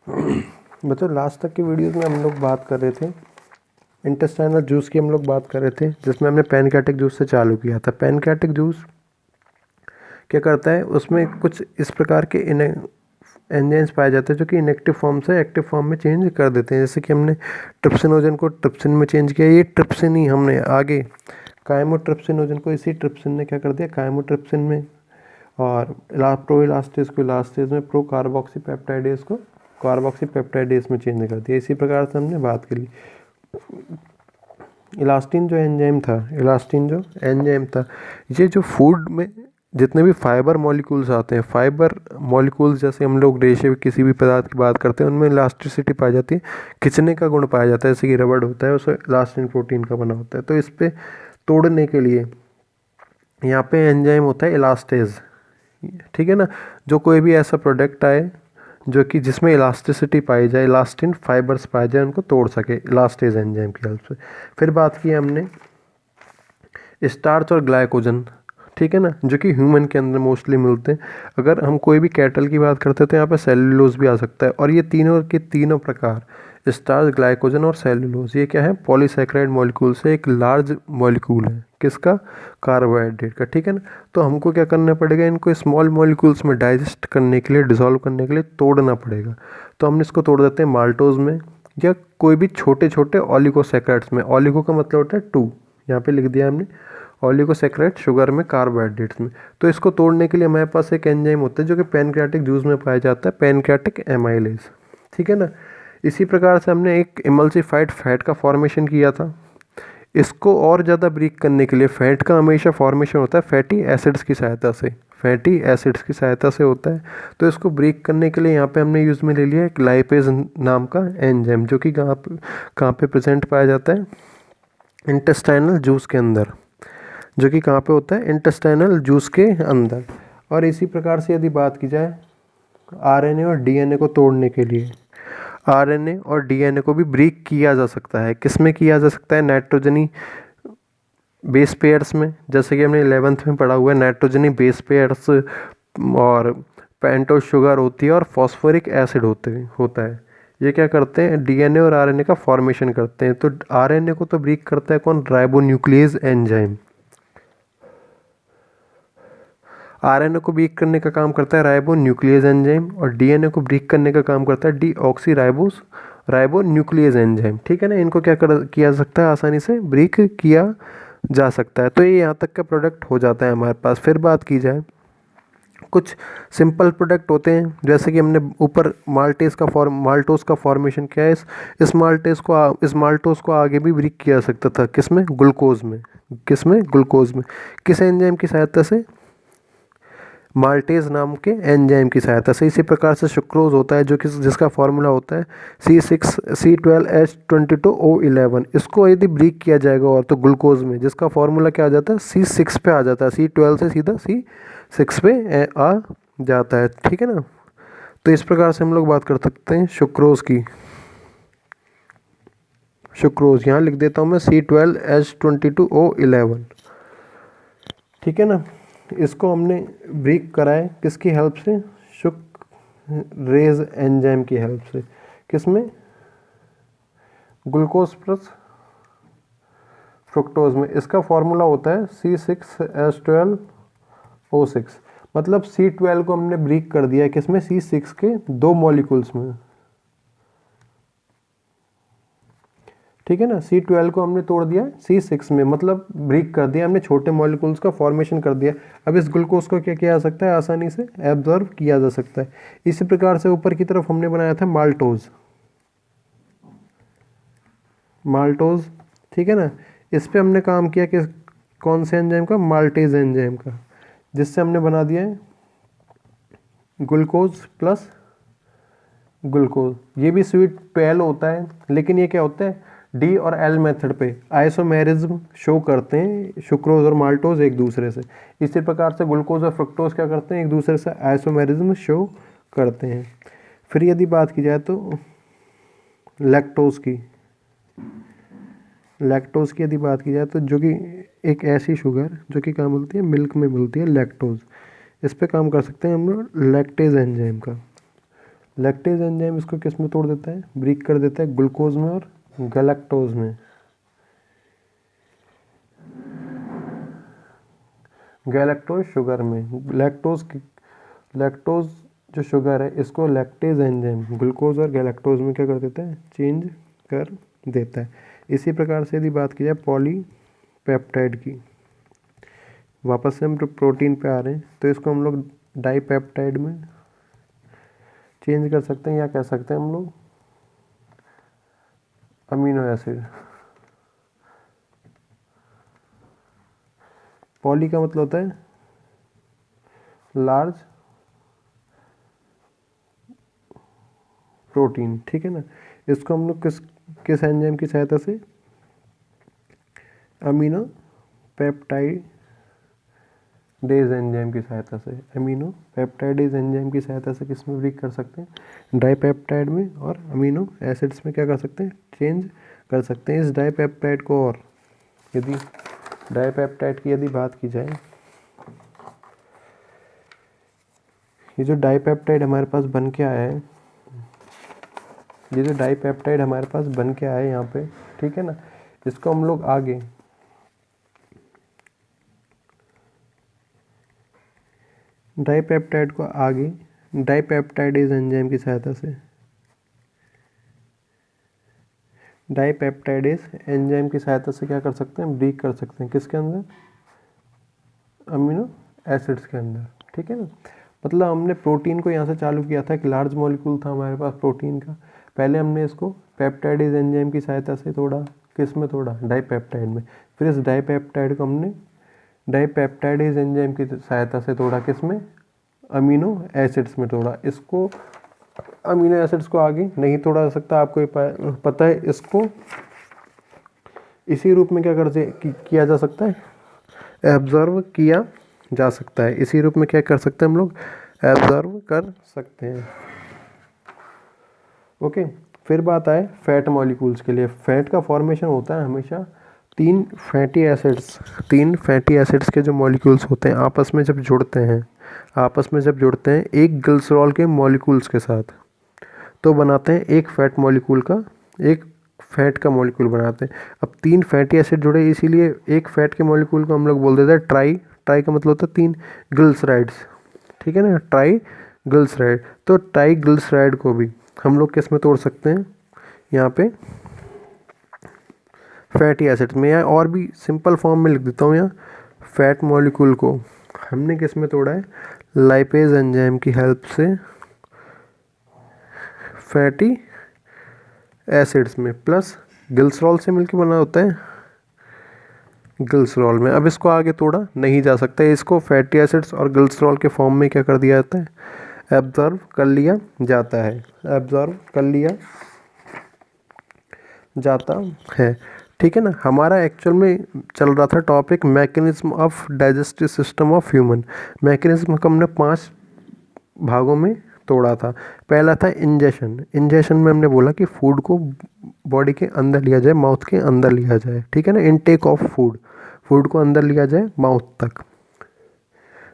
बच्चों लास्ट तक की वीडियोस में हम लोग बात कर रहे थे इंटेस्टाइनल जूस की, हम लोग बात कर रहे थे जिसमें हमने पैनक्रियाटिक जूस से चालू किया था। पैनक्रियाटिक जूस क्या करता है, उसमें कुछ इस प्रकार के एंजाइम्स पाए जाते हैं जो कि इनएक्टिव फॉर्म से एक्टिव फॉर्म में चेंज कर देते हैं। जैसे कि हमने ट्रिप्सिनोजन को ट्रिप्सिन में चेंज किया, ये ट्रिप्सिन ही हमने आगे कायमोट्रिप्सिनोजन को इसी ट्रिप्सिन ने क्या कर दिया, कायमोट्रिप्सिन में, और प्रो इलास्टेज को इलास्टेज में, प्रो कार्बोक्सी पेप्टाइडेज को कार्बोक्सी पेप्टाइडेज में चेंज कर दिया। इसी प्रकार से हमने बात करी। इलास्टिन जो एंजाइम था, ये जो फूड में जितने भी फाइबर मॉलिक्यूल्स आते हैं, फाइबर मॉलिक्यूल्स जैसे हम लोग रेशे किसी भी पदार्थ की बात करते हैं, उनमें इलास्टिसिटी पाई जाती है, खिंचने का गुण पाया जाता है। जैसे कि रबड़ होता है, उसमें इलास्टिन प्रोटीन का बना होता है। तो इस पे तोड़ने के लिए यहाँ पे एंजाइम होता है इलास्टेज, ठीक है ना। जो कोई भी ऐसा प्रोडक्ट आए जो कि जिसमें इलास्टिसिटी पाई जाए, इलास्टिन फाइबर्स पाए जाए, उनको तोड़ सके इलास्टेज एंजाइम की हेल्प से। फिर बात की हमने स्टार्च और ग्लाइकोजन, ठीक है ना, जो कि ह्यूमन के अंदर मोस्टली मिलते हैं। अगर हम कोई भी कैटल की बात करते हैं तो यहाँ पे सेलुलोज भी आ सकता है। और ये तीनों के तीनों प्रकार, स्टार्च, ग्लाइकोजन और सेलुलोज, ये क्या है, पॉलीसैकेराइड मॉलिक्यूल से एक लार्ज मॉलिक्यूल है। किसका, कार्बोहाइड्रेट का, ठीक है ना। तो हमको क्या करना पड़ेगा, इनको स्मॉल मॉलिक्यूल्स में डाइजेस्ट करने के लिए, डिसॉल्व करने के लिए तोड़ना पड़ेगा। तो हम इसको तोड़ देते हैं माल्टोज में, या कोई भी छोटे छोटे ऑलिगोसैकेराइड्स में। ऑलिगो का मतलब होता है टू, यहाँ पे लिख दिया हमने, ऑलिगोसैकेराइड शुगर में, कार्बोहाइड्रेट्स में। तो इसको तोड़ने के लिए हमारे पास एक एंजाइम होता है जो कि पैनक्रियाटिक जूस में पाया जाता है, पैनक्रियाटिक एमाइलेज, ठीक है ना। इसी प्रकार से हमने एक इमल्सिफाइड फैट का फॉर्मेशन किया था। इसको और ज़्यादा ब्रेक करने के लिए, फैट का हमेशा फॉर्मेशन होता है फैटी एसिड्स की सहायता से, फैटी एसिड्स की सहायता से होता है। तो इसको ब्रेक करने के लिए यहाँ पे हमने यूज़ में ले लिया एक लाइपेज नाम का एंजाइम, जो कि कहाँ पे प्रेजेंट पाया जाता है, इंटेस्टाइनल जूस के अंदर, जो कि कहाँ पे होता है, इंटेस्टाइनल जूस के अंदर। और इसी प्रकार से यदि बात की जाए आरएनए और डीएनए को तोड़ने के लिए, आरएनए और डीएनए को भी ब्रेक किया जा सकता है। किस में किया जा सकता है, नाइट्रोजनी बेस पेयर्स में, जैसे कि हमने 11th में पढ़ा हुआ है, नाइट्रोजनी बेस पेयर्स, और पेंटोज शुगर होती है, और फॉस्फोरिक एसिड होता है। ये क्या करते हैं, डीएनए और आरएनए का फॉर्मेशन करते हैं। तो आरएनए को तो ब्रेक करता है कौन, राइबोन्यूक्लियेज एंजाइम। आरएनए को ब्रेक करने का काम करता है राइबोन्यूक्लियेज एंजाइम, और डीएनए को ब्रेक करने का काम करता है डीऑक्सी राइबोन्यूक्लियेज एंजाइम, ठीक है ना। इनको किया जा सकता है, आसानी से ब्रेक किया जा सकता है। तो ये यहाँ तक का प्रोडक्ट हो जाता है हमारे पास। फिर बात की जाए, कुछ सिंपल प्रोडक्ट होते हैं, जैसे कि हमने ऊपर माल्टोस का फॉर्मेशन किया है। इस माल्टोस को आगे भी ब्रेक किया जा सकता था, किसमें, ग्लूकोज में। किसमें, ग्लूकोज में। किस एंजाइम की सहायता से, माल्टेज नाम के एंजाइम की सहायता से। इसी प्रकार से सुक्रोज होता है, जो कि जिसका फार्मूला होता है C12H22O11। इसको यदि ब्रेक किया जाएगा और तो ग्लूकोज में, जिसका फार्मूला क्या आ जाता है, C6 पे आ जाता है, C12 से सीधा C6 पे आ जाता है, ठीक है ना। तो इस प्रकार से हम लोग बात कर सकते हैं सुक्रोज की। सुक्रोज यहाँ लिख देता हूँ मैं, C12H22O11, ठीक है ना। इसको हमने ब्रेक करा है किसकी हेल्प से, सुक्रेज एंजाइम की हेल्प से। किसमें, ग्लूकोज प्लस फ्रुक्टोज में। इसका फॉर्मूला होता है C6H12O6। मतलब C12 को हमने ब्रेक कर दिया है किसमें, C6 के दो मॉलिक्यूल्स में, ठीक है ना। C12 को हमने तोड़ दिया C6 में, मतलब ब्रेक कर दिया हमने, छोटे मॉलिक्यूल्स का फॉर्मेशन कर दिया। अब इस ग्लूकोज को क्या किया जा सकता है, आसानी से एब्जॉर्ब किया जा सकता है। इसी प्रकार से ऊपर की तरफ हमने बनाया था माल्टोज, ठीक है ना। इस पे हमने काम किया कि कौन से एंजाइम का, माल्टेज एंजाइम का, जिससे हमने बना दिया है ग्लूकोज प्लस ग्लूकोज। ये भी स्वीट 12 होता है, लेकिन ये क्या होता है, डी और एल मेथड पे आइसोमेरिज्म शो करते हैं, सुक्रोज और माल्टोज एक दूसरे से। इसी प्रकार से ग्लूकोज और फ्रुक्टोज क्या करते हैं, एक दूसरे से आइसोमेरिज्म शो करते हैं। फिर यदि बात की जाए तो लैक्टोज की यदि बात की जाए तो, जो कि एक ऐसी शुगर जो कि कहाँ मिलती है, मिल्क में मिलती है, लैक्टोज। इस पे काम कर सकते हैं हम लोग लैक्टेज एंजाइम का। लैक्टेज एंजाइम इसको किस में तोड़ देता है, ब्रेक कर देता है ग्लूकोज में और गैलेक्टोज में। गैलेक्टोज शुगर में, लैक्टोज जो शुगर है इसको लैक्टेज एंजाइम ग्लूकोज और गैलेक्टोज में क्या कर देता है, चेंज कर देता है। इसी प्रकार से यदि बात की जाए पॉलीपेप्टाइड की, वापस से हम प्रोटीन पे आ रहे हैं, तो इसको हम लोग डाईपेप्टाइड में चेंज कर सकते हैं, या कह सकते हैं हम लोग अमीनो एसिड। पॉली का मतलब होता है लार्ज प्रोटीन, ठीक है ना। इसको हम लोग किस किस एंजाइम की सहायता से, अमीनो पेप्टाइडेज एंजाइम की सहायता से, अमीनो पेप्टाइडेज एंजाइम की सहायता से किस में ब्रेक कर सकते हैं, डाईपेप्टाइड में, और अमीनो एसिड्स में क्या कर सकते हैं, चेंज कर सकते हैं। इस डाईपेप्टाइड को, और यदि डाईपेप्टाइड की यदि बात की जाए, ये जो डाईपेप्टाइड हमारे पास बन के आया है, ये जो डाईपेप्टाइड हमारे पास बन के आया है यहाँ पे, ठीक है ना, इसको हम लोग आगे डाईपेप्टाइड को आगे डाईपेप्टाइडेज एंजाइम की सहायता से, डाईपेप्टाइडेज एंजाइम की सहायता से क्या कर सकते हैं, ब्रेक कर सकते हैं किसके अंदर, अमीनो एसिड्स के अंदर, ठीक है ना। मतलब हमने प्रोटीन को यहाँ से चालू किया था, एक लार्ज मॉलिक्यूल था हमारे पास प्रोटीन का, पहले हमने इसको पेप्टाइडेज एंजाइम की सहायता से तोड़ा, किस में तोड़ा, डाईपेप्टाइड में। फिर इस डाईपेप्टाइड को हमने डाईपेप्टाइडेज एंजाइम की सहायता से तोड़ा, किस में, अमीनो एसिड्स में तोड़ा। इसको अमीनो एसिड्स को आगे नहीं तोड़ा जा सकता, आपको पता है। इसको इसी रूप में क्या किया जा सकता है, एब्जॉर्व किया जा सकता है। इसी रूप में क्या कर सकते हैं हम लोग, एब्जॉर्व कर सकते हैं। ओके, फिर बात आए फैट मॉलिक्यूल्स के लिए। फैट का फॉर्मेशन होता है हमेशा तीन फैटी एसिड्स के जो मॉलिक्यूल्स होते हैं आपस में जब जुड़ते हैं एक ग्लिसरॉल के मॉलिक्यूल्स के साथ, तो बनाते हैं एक फैट मॉलिक्यूल बनाते हैं। अब तीन फैटी एसिड जुड़े, इसीलिए एक फैट के मॉलिक्यूल को हम लोग बोल देते हैं ट्राई का मतलब होता है तीन ग्लिसराइड्स, ठीक है ना, ट्राइग्लिसराइड। तो ट्राइग्लिसराइड को भी हम लोग किस में तोड़ सकते हैं, यहाँ पे फैटी एसिड्स में, या और भी सिंपल फॉर्म में लिख देता हूँ यहाँ, फैट मॉलिक्यूल को हमने किस में तोड़ा है, लाइपेज एंजाइम की हेल्प से फैटी एसिड्स में, प्लस ग्लिसरॉल से मिलकर बना होता है ग्लिसरॉल में। अब इसको आगे तोड़ा नहीं जा सकता है, इसको फैटी एसिड्स और ग्लिसरॉल के फॉर्म में क्या कर दिया जाता है, एब्जॉर्ब कर लिया जाता है, ठीक है ना। हमारा एक्चुअल में चल रहा था topic mechanism of digestive system of human. Mechanism को हमने 5 भागों में तोड़ा था। पहला था इंजेशन में हमने बोला कि फूड को बॉडी के अंदर लिया जाए, माउथ के अंदर लिया जाए, ठीक है ना, इनटेक ऑफ फूड को अंदर लिया जाए माउथ तक।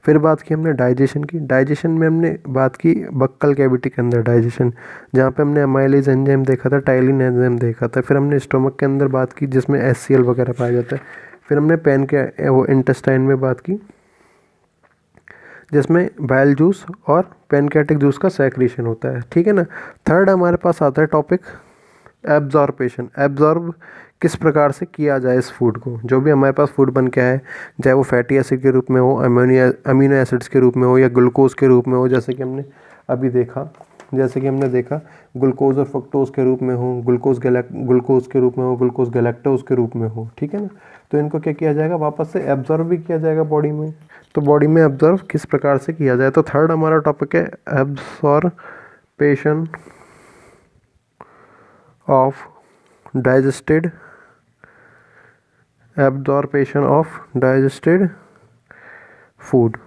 फिर बात की हमने डाइजेशन में हमने बात की बक्कल कैविटी के अंदर डाइजेशन, जहाँ पे हमने अमाइलेज एंजाइम देखा था, टाइलिन एंजाइम देखा था। फिर हमने स्टोमक के अंदर बात की जिसमें HCl वगैरह पाया जाता है। फिर हमने इंटेस्टाइन में बात की जिसमें बाइल जूस और पैनक्रियाटिक जूस का सेक्रेशन होता है, ठीक है ना। थर्ड हमारे पास आता है टॉपिक एब्जॉर्पेशन। एब्जॉर्ब किस प्रकार से किया जाए इस फूड को, जो भी हमारे पास फूड बन के आए, चाहे वो फैटी एसिड के रूप में हो, अमीनो एसिड्स के रूप में हो, या ग्लूकोज के रूप में हो, जैसे कि हमने देखा ग्लूकोज और फ्रक्टोज के रूप में हो, ग्लूकोज के रूप में हो, ग्लूकोज गैलेक्टोज के रूप में हो, ठीक है ना। तो इनको क्या किया जाएगा, वापस से एब्जॉर्ब भी किया जाएगा बॉडी में। तो बॉडी में एब्जॉर्ब किस प्रकार से किया जाए, तो थर्ड हमारा टॉपिक है एब्जॉर्पेशन ऑफ डाइजेस्टेड फूड।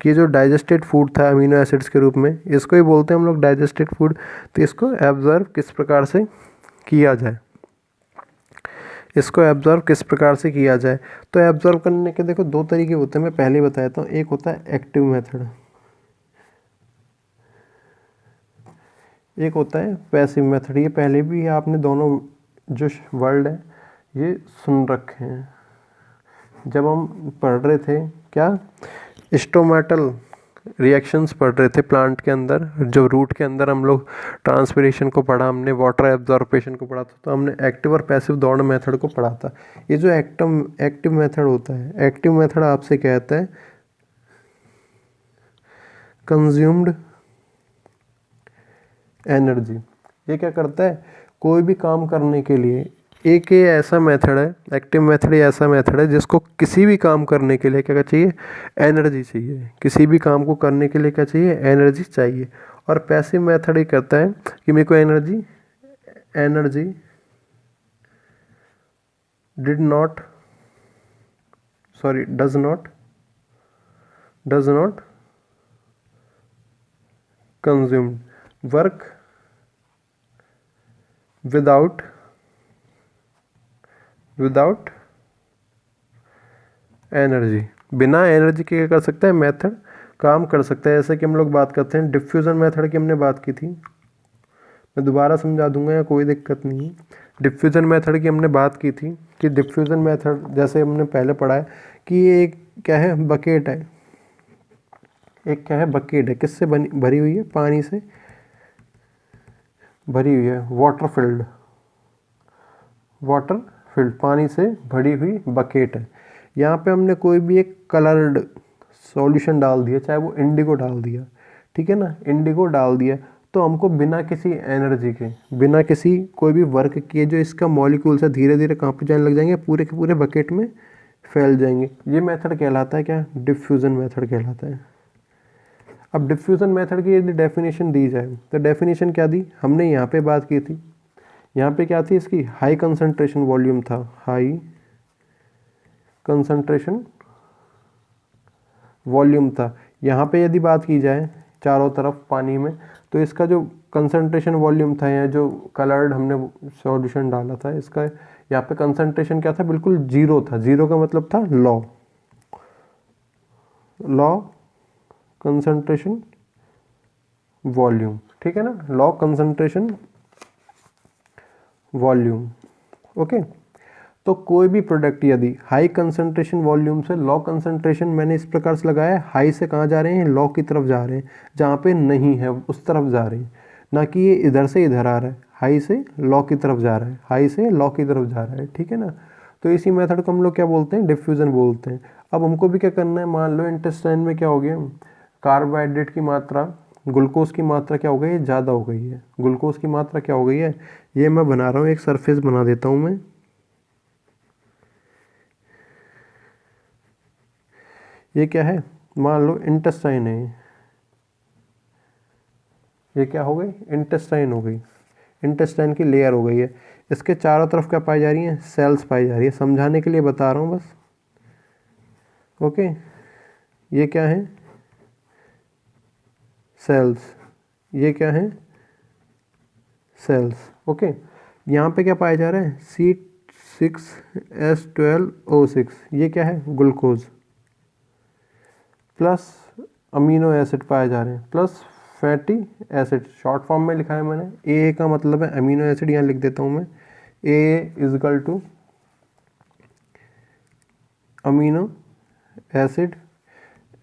कि जो डाइजेस्टेड फूड था अमीनो एसिड्स के रूप में, इसको ही बोलते हैं हम लोग डाइजेस्टेड फूड। तो इसको एब्जॉर्ब किस प्रकार से किया जाए, तो एब्जॉर्ब करने के देखो 2 तरीके होते हैं, मैं पहले ही बताया था। एक होता है एक्टिव मेथड, एक होता है पैसिव मेथड। ये पहले भी आपने दोनों जो वर्ड है ये सुन रखे हैं जब हम पढ़ रहे थे क्या, स्टोमेटल रिएक्शंस पढ़ रहे थे प्लांट के अंदर। जो रूट के अंदर हम लोग ट्रांसपिरेशन को पढ़ा, हमने वाटर एब्जॉर्प्शन को पढ़ा था, तो हमने एक्टिव और पैसिव दोनों मेथड को पढ़ा था। ये जो एक्टिव मेथड होता है, एक्टिव मेथड आपसे कहता है कंज्यूम्ड एनर्जी। ये क्या करता है, कोई भी काम करने के लिए एक ये ऐसा मेथड है, एक्टिव मेथड ये ऐसा मेथड है जिसको किसी भी काम करने के लिए क्या चाहिए, एनर्जी चाहिए। किसी भी काम को करने के लिए क्या चाहिए, एनर्जी चाहिए। और पैसिव मेथड ये कहता है कि मेरे को energy does not consumed, work without energy. बिना एनर्जी के क्या कर सकता है, मेथड काम कर सकता है। जैसे कि हम लोग बात करते हैं डिफ्यूज़न मेथड की, हमने बात की थी, मैं दोबारा समझा दूंगा या कोई दिक्कत नहीं है। डिफ्यूज़न मेथड की हमने बात की थी कि डिफ्यूज़न मेथड जैसे हमने पहले पढ़ा है कि ये एक क्या है, बकेट है। एक क्या है, बकेट है, किससे भरी हुई है, पानी से भरी हुई है, वाटर फिल्ड, पानी से भरी हुई बकेट है। यहाँ पे हमने कोई भी एक कलर्ड सॉल्यूशन डाल दिया, चाहे वो इंडिगो डाल दिया, ठीक है ना, इंडिगो डाल दिया, तो हमको बिना किसी एनर्जी के, बिना किसी कोई भी वर्क किए, जो इसका मॉलिक्यूल्स है धीरे धीरे कहाँ पे जाने लग जाएंगे, पूरे के पूरे बकेट में फैल जाएंगे। ये मेथड कहलाता है क्या, डिफ्यूज़न मेथड कहलाता है। अब डिफ्यूज़न मेथड की यदि डेफिनेशन दी जाए तो डेफिनेशन क्या दी, हमने यहाँ पे बात की थी, यहाँ पे क्या थी इसकी, हाई कंसंट्रेशन वॉल्यूम था, हाई कंसंट्रेशन वॉल्यूम था। यहाँ पे यदि बात की जाए चारों तरफ पानी में, तो इसका जो कंसंट्रेशन वॉल्यूम था, या जो कलर्ड हमने सॉल्यूशन डाला था, इसका यहाँ पे कंसंट्रेशन क्या था, बिल्कुल जीरो था। जीरो का मतलब था लॉ कंसंट्रेशन वॉल्यूम, ठीक है ना, लॉ कंसंट्रेशन वॉल्यूम। ओके, तो कोई भी प्रोडक्ट यदि हाई कंसंट्रेशन वॉल्यूम से लो कंसंट्रेशन, मैंने इस प्रकार से लगाया है, हाई से कहाँ जा रहे हैं, लो की तरफ जा रहे हैं, जहाँ पे नहीं है उस तरफ जा रहे हैं, ना कि ये इधर से इधर आ रहा है, हाई से लो की तरफ जा रहा है, हाई से लो की तरफ जा रहा है, ठीक है ना। तो इसी मेथड को हम लोग क्या बोलते हैं, डिफ्यूज़न बोलते हैं। अब हमको भी क्या करना है, मान लो इंटेस्टाइन में क्या हो गया, कार्बोहाइड्रेट की मात्रा, ग्लूकोज की मात्रा क्या हो गई है, ज़्यादा हो गई है। ग्लूकोज की मात्रा क्या हो गई है, ये मैं बना रहा हूँ, एक सरफेस बना देता हूँ मैं, ये क्या है, मान लो इंटेस्टाइन है, ये क्या हो गई, इंटेस्टाइन हो गई, इंटेस्टाइन की लेयर हो गई है। इसके चारों तरफ क्या पाई जा रही हैं, सेल्स पाई जा रही है। समझाने के लिए बता रहा हूँ बस, ओके। ये क्या है, सेल्स, ये क्या है, सेल्स, ओके। यहाँ पे क्या पाया जा रहा है, C6H12O6, ये क्या है, ग्लूकोज, प्लस अमीनो एसिड पाए जा रहे हैं, plus fatty acid, short form में लिखा है मैंने, ए का मतलब है अमीनो एसिड, यहाँ लिख देता हूँ मैं, A equal to amino acid,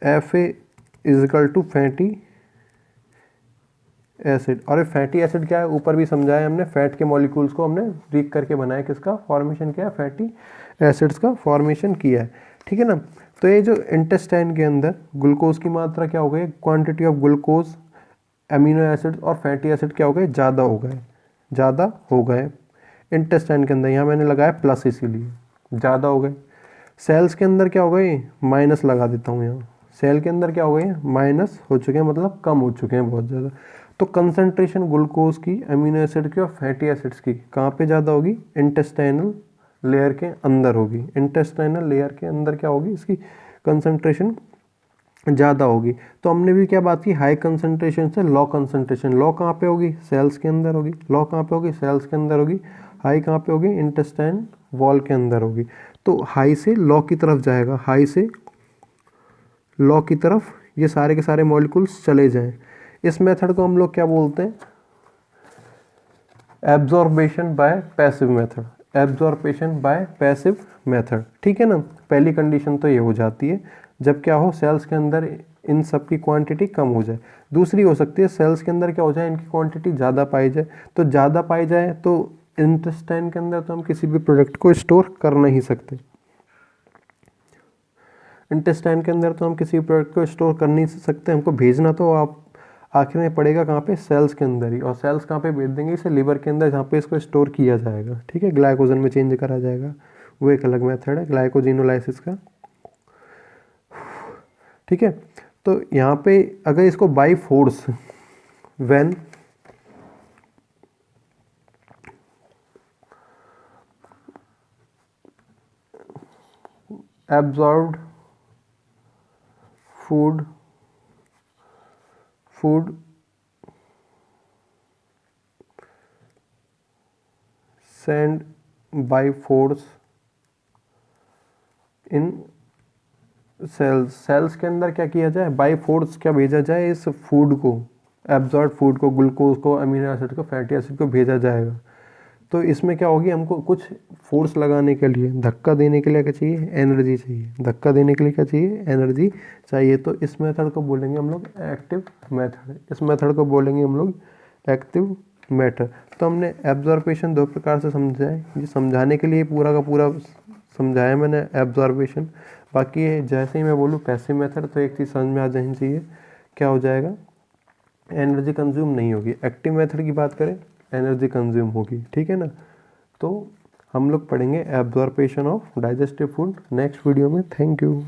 F A equal to fatty acid. और फैटी एसिड क्या है, ऊपर भी समझाया हमने, फैट के मॉलिक्यूल्स को हमने ब्रेक करके बनाया, किसका फॉर्मेशन किया, फैटी एसिड्स का फॉर्मेशन किया है, ठीक है ना। तो ये जो इंटेस्टाइन के अंदर ग्लूकोज की मात्रा क्या हो गई, quantity of glucose, amino acid और फैटी एसिड क्या हो गए, ज़्यादा हो गए इंटेस्टाइन के अंदर। यहाँ मैंने लगाया प्लस, इसीलिए ज़्यादा हो गए। सेल्स के अंदर क्या हो गई, माइनस लगा देता हूँ यहाँ, सेल के अंदर क्या हो गई, माइनस हो चुके हैं, मतलब कम हो चुके हैं बहुत ज़्यादा। तो कंसंट्रेशन ग्लूकोज की, अमीनो एसिड की और फैटी एसिड्स की कहाँ पे ज़्यादा होगी, इंटेस्टाइनल लेयर के अंदर होगी। इंटेस्टाइनल लेयर के अंदर क्या होगी, इसकी कंसंट्रेशन ज़्यादा होगी। तो हमने भी क्या बात की, हाई कंसंट्रेशन से लो कंसंट्रेशन। लो कहाँ पे होगी, सेल्स के अंदर होगी। लो कहाँ पे होगी, सेल्स के अंदर होगी। हाई कहाँ पे होगी, इंटेस्टाइन वॉल के अंदर होगी। तो हाई से लो की तरफ जाएगा, हाई से लो की तरफ ये सारे के सारे मॉलिक्यूल्स चले जाएं। इस मेथड को हम लोग क्या बोलते हैं, absorption bye passive method, absorption bye passive method, ठीक है ना। पहली कंडीशन तो ये हो जाती है जब क्या हो, सेल्स के अंदर इन सब की क्वांटिटी कम हो जाए। दूसरी हो सकती है सेल्स के अंदर क्या हो जाए, इनकी क्वांटिटी ज़्यादा पाई जाए। तो ज़्यादा पाई जाए तो इंटेस्टाइन के अंदर तो हम किसी भी प्रोडक्ट को स्टोर कर नहीं सकते, इंटेस्टाइन के अंदर तो हम किसी प्रोडक्ट को स्टोर कर नहीं सकते। हमको भेजना तो आप आखिर में पड़ेगा कहाँ पे, सेल्स के अंदर ही। और सेल्स कहाँ पे भेज देंगे, इसे लिवर के अंदर, जहाँ पे इसको स्टोर किया जाएगा, ठीक है, ग्लाइकोजन में चेंज करा जाएगा। वो एक अलग मेथड है ग्लाइकोजिनोलाइसिस का, ठीक है। तो यहाँ पे अगर इसको by force, when absorbed food sent by force in cells के अंदर क्या किया जाए, बाई फोर्स क्या भेजा जाए, इस फूड को, एब्जॉर्ब फूड को, ग्लूकोज को, अमीनो एसिड को, फैटी एसिड को भेजा जाएगा। तो इसमें क्या होगी, हमको कुछ फोर्स लगाने के लिए, धक्का देने के लिए क्या चाहिए, एनर्जी चाहिए। धक्का देने के लिए क्या चाहिए, एनर्जी चाहिए। तो इस मेथड को बोलेंगे हम लोग एक्टिव मेथड, इस मेथड को बोलेंगे हम लोग एक्टिव मेथड। तो हमने एब्जॉर्बेशन दो प्रकार से समझा है, ये समझाने के लिए पूरा का पूरा समझाया मैंने एब्जॉर्बेशन। बाकी जैसे ही मैं बोलूँ पैसिव मेथड, तो एक चीज़ समझ में आ जानी चाहिए, क्या हो जाएगा, एनर्जी कंज्यूम नहीं होगी। एक्टिव मेथड की बात करें, एनर्जी कंज्यूम होगी, ठीक है ना। तो हम लोग पढ़ेंगे absorption of digestive food next video में। Thank you.